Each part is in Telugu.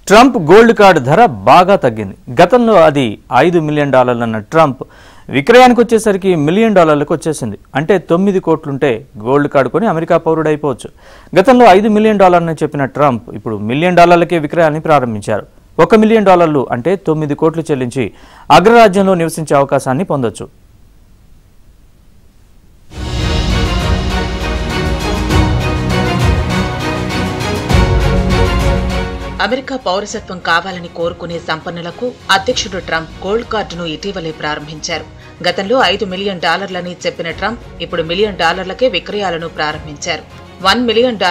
ట్రంప్ గోల్డ్ కార్డు ధర బాగా తగ్గింది. గతంలో అది $5 మిలియన్ అన్న ట్రంప్ విక్రయానికి వచ్చేసరికి $1 మిలియన్ వచ్చేసింది. అంటే 9 కోట్లుంటే గోల్డ్ కార్డు కొని అమెరికా పౌరుడైపోవచ్చు. గతంలో $5 మిలియన్ అని చెప్పిన ట్రంప్ ఇప్పుడు $1 మిలియన్ విక్రయాన్ని ప్రారంభించారు. $1 మిలియన్ అంటే 9 కోట్లు చెల్లించి అగ్రరాజ్యంలో నివసించే అవకాశాన్ని పొందొచ్చు. అమెరికా పౌరసత్వం కావాలని కోరుకునే సంపన్నులకు అధ్యక్షుడు ట్రంప్ గోల్డ్ కార్డును ఇటీవలే ప్రారంభించారు. గతంలో $5 మిలియన్ చెప్పిన ట్రంప్ ఇప్పుడు $1 మిలియన్ విక్రయాలను ప్రారంభించారు. $1 మిలియన్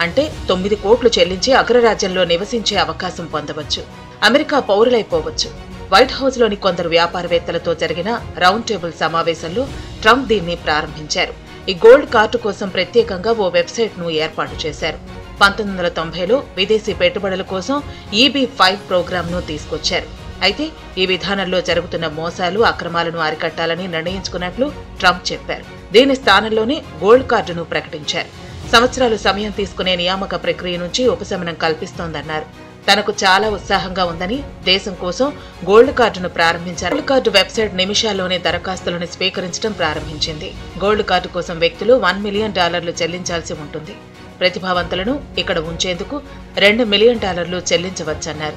అంటే 9 కోట్లు చెల్లించి అగ్రరాజ్యంలో నివసించే అవకాశం పొందవచ్చు. అమెరికా పౌరులైపోవచ్చు. వైట్ హౌస్ లోని కొందరు వ్యాపారవేత్తలతో జరిగిన రౌండ్ టేబుల్ సమావేశంలో ట్రంప్ దీన్ని ప్రారంభించారు. ఈ గోల్డ్ కార్డు కోసం ప్రత్యేకంగా ఓ వెబ్సైట్ ను ఏర్పాటు చేశారు. 1990లో విదేశీ పెట్టుబడుల కోసం EB-5 ప్రోగ్రాంను తీసుకొచ్చారు. అయితే ఈ విధానంలో జరుగుతున్న మోసాలు, అక్రమాలను అరికట్టాలని నిర్ణయించుకున్నట్లు ట్రంప్ చెప్పారు. దీని స్థానంలోనే గోల్డ్ కార్డును ప్రకటించారు. సంవత్సరాలు సమయం తీసుకునే నియామక ప్రక్రియ నుంచి ఉపశమనం కల్పిస్తోందన్నారు. తనకు చాలా ఉత్సాహంగా ఉందని దేశం కోసం గోల్డ్ కార్డును ప్రారంభించారు. గోల్డ్ కార్డు వెబ్సైట్ నిమిషాల్లోనే దరఖాస్తులను స్వీకరించడం ప్రారంభించింది. గోల్డ్ కార్డు కోసం వ్యక్తులు $1 మిలియన్ చెల్లించాల్సి ఉంటుంది. ప్రతిభావంతులను ఇక్కడ ఉంచేందుకు $2 మిలియన్ చెల్లించవచ్చన్నారు.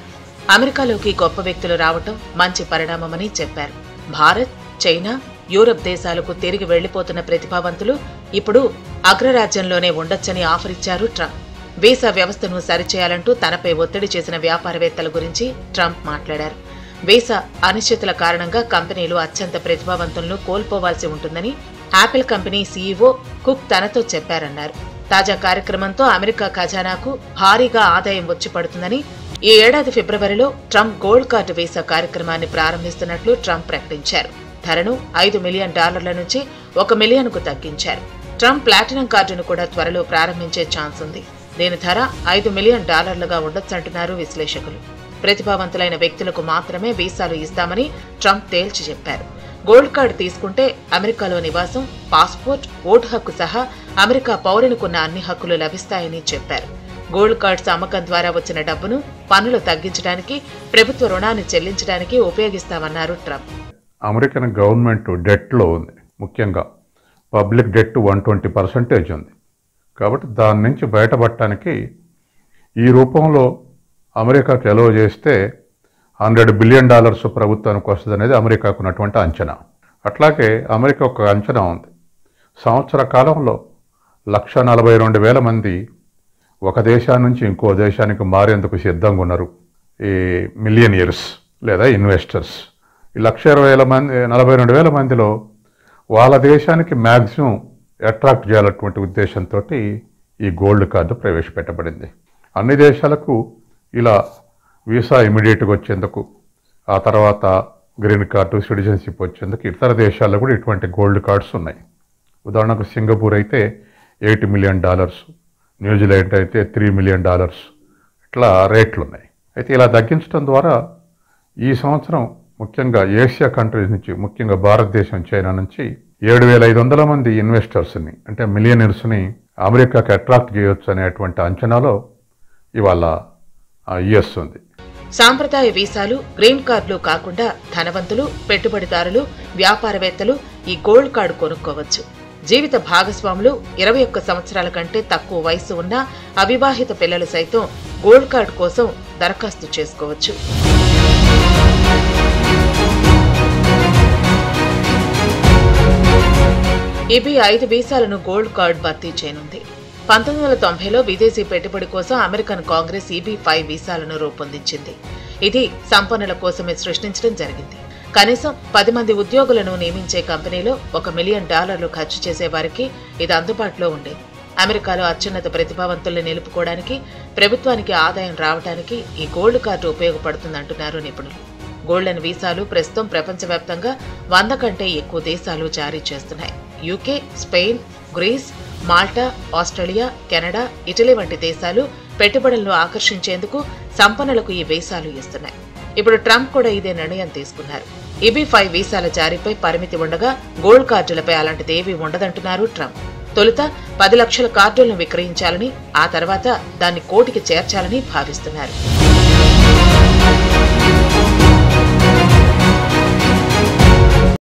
అమెరికాలోకి గొప్ప వ్యక్తులు రావటం మంచి పరిణామమని చెప్పారు. భారత్, చైనా, యూరప్ దేశాలకు తిరిగి వెళ్లిపోతున్న ప్రతిభావంతులు ఇప్పుడు అగ్రరాజ్యంలోనే ఉండొచ్చని ఆఫర్ ఇచ్చారు ట్రంప్. వీసా వ్యవస్థను సరిచేయాలంటూ తనపై ఒత్తిడి చేసిన వ్యాపారవేత్తల గురించి ట్రంప్ మాట్లాడారు. వీసా అనిశ్చితుల కారణంగా కంపెనీలు అత్యంత ప్రతిభావంతులను కోల్పోవాల్సి ఉంటుందని యాపిల్ కంపెనీ CEO కుక్ తనతో చెప్పారన్నారు. తాజా కార్యక్రమంతో అమెరికా ఖజానాకు భారీగా ఆదాయం వచ్చి పడుతుందని ఈ ఏడాది ఫిబ్రవరిలో ట్రంప్ గోల్డ్ కార్డు వీసా కార్యక్రమాన్ని ప్రారంభిస్తున్నట్లు ట్రంప్ ప్రకటించారు. ధరను $5 మిలియన్ నుంచి $1 మిలియన్కు తగ్గించారు. ట్రంప్ ప్లాటినం కార్డును కూడా త్వరలో ప్రారంభించే ఛాన్స్ ఉంది. దీని ధర $5 మిలియన్ ఉండొచ్చంటున్నారు విశ్లేషకులు. ప్రతిభావంతులైన వ్యక్తులకు మాత్రమే వీసాలు ఇస్తామని ట్రంప్ తేల్చి చెప్పారు. గోల్డ్ కార్డు తీసుకుంటే అమెరికాలో నివాసం, పాస్పోర్ట్, ఓటు హక్కు సహా అమెరికా పౌరునికున్న అన్ని హక్కులు లభిస్తాయని చెప్పారు. గోల్డ్ కార్డ్స్ అమ్మకం ద్వారా వచ్చిన డబ్బును పన్నులు తగ్గించడానికి, ప్రభుత్వ రుణాన్ని చెల్లించడానికి ఉపయోగిస్తామన్నారు ట్రంప్. అమెరికన్ గవర్నమెంట్ డెట్లో ఉంది. ముఖ్యంగా పబ్లిక్ డెట్ 120% ఉంది. కాబట్టి దాని నుంచి బయటపడటానికి ఈ రూపంలో అమెరికాకు ఎలవ చేస్తే $100 బిలియన్ ప్రభుత్వానికి వస్తుంది అనేది అమెరికాకు ఉన్నటువంటి అంచనా. అట్లాగే అమెరికా ఒక అంచనా ఉంది. సంవత్సర కాలంలో 142,000 మంది ఒక దేశం నుంచి ఇంకో దేశానికి మారేందుకు సిద్ధంగా ఉన్నారు. ఈ మిలియనియర్స్ లేదా ఇన్వెస్టర్స్. ఈ 142,000 మందిలో వాళ్ళ దేశానికి మ్యాక్సిమం అట్రాక్ట్ చేయాలన్నటువంటి ఉద్దేశంతో ఈ గోల్డ్ కార్డు ప్రవేశపెట్టబడింది. అన్ని దేశాలకు ఇలా వీసా ఇమీడియట్గా వచ్చేందుకు, ఆ తర్వాత గ్రీన్ కార్డు, సిటిజన్షిప్ వచ్చేందుకు ఇతర దేశాల్లో కూడా ఇటువంటి గోల్డ్ కార్డ్స్ ఉన్నాయి. ఉదాహరణకు సింగపూర్ అయితే $8 మిలియన్, న్యూజిలాండ్ అయితే $3 మిలియన్, ఇట్లా రేట్లు ఉన్నాయి. అయితే ఇలా తగ్గించడం ద్వారా ఈ సంవత్సరం ముఖ్యంగా ఏషియా కంట్రీస్ నుంచి, ముఖ్యంగా భారతదేశం, చైనా నుంచి 7,500 మంది ఇన్వెస్టర్స్ని, అంటే మిలియనర్స్ని అమెరికాకి అట్రాక్ట్ చేయొచ్చు అనేటువంటి అంచనాలో ఇవాళ యుఎస్ ఉంది. సాంప్రదాయ వీసాలు, గ్రీన్ కార్డులు కాకుండా ధనవంతులు, పెట్టుబడిదారులు, వ్యాపారవేత్తలు ఈ గోల్డ్ కార్డు కొనుక్కోవచ్చు. జీవిత భాగస్వాములు, 21 సంవత్సరాల కంటే తక్కువ వయసు ఉన్న అవివాహిత పిల్లలు సైతం గోల్డ్ కార్డు కోసం దరఖాస్తు చేసుకోవచ్చు. EB-5 వీసాలను గోల్డ్ కార్డు భర్తీ చేయనుంది. 1990లో విదేశీ పెట్టుబడి కోసం అమెరికన్ కాంగ్రెస్ EB-5 వీసాలను రూపొందించింది. ఇది సంపన్నుల కోసమే సృష్టించడం జరిగింది. కనీసం 10 మంది ఉద్యోగులను నియమించే కంపెనీలో $1 మిలియన్ ఖర్చు చేసే వారికి ఇది అందుబాటులో ఉండేది. అమెరికాలో అత్యున్నత ప్రతిభావంతుల్ని నిలుపుకోవడానికి, ప్రభుత్వానికి ఆదాయం రావడానికి ఈ గోల్డ్ కార్డు ఉపయోగపడుతుందంటున్నారు నిపుణులు. గోల్డెన్ వీసాలు ప్రస్తుతం ప్రపంచవ్యాప్తంగా 100 కంటే ఎక్కువ దేశాలు జారీ చేస్తున్నాయి. UK, Spain, Greece, Malta, Australia, Canada, Italy వంటి దేశాలు పెట్టుబడులను ఆకర్షించేందుకు సంపన్నులకు ఈ వీసాలు ఇస్తున్నాయి. ఇప్పుడు ట్రంప్ కూడా ఇదే నిర్ణయం తీసుకున్నారు. EB-5 వీసాల జారీపై పరిమితి ఉండగా గోల్డ్ కార్డులపై అలాంటిదేవీ ఉండదంటున్నారు ట్రంప్. తొలుత 10 లక్షల కార్డులను విక్రయించాలని, ఆ తర్వాత దాన్ని 1 కోటికి చేర్చాలని భావిస్తున్నారు.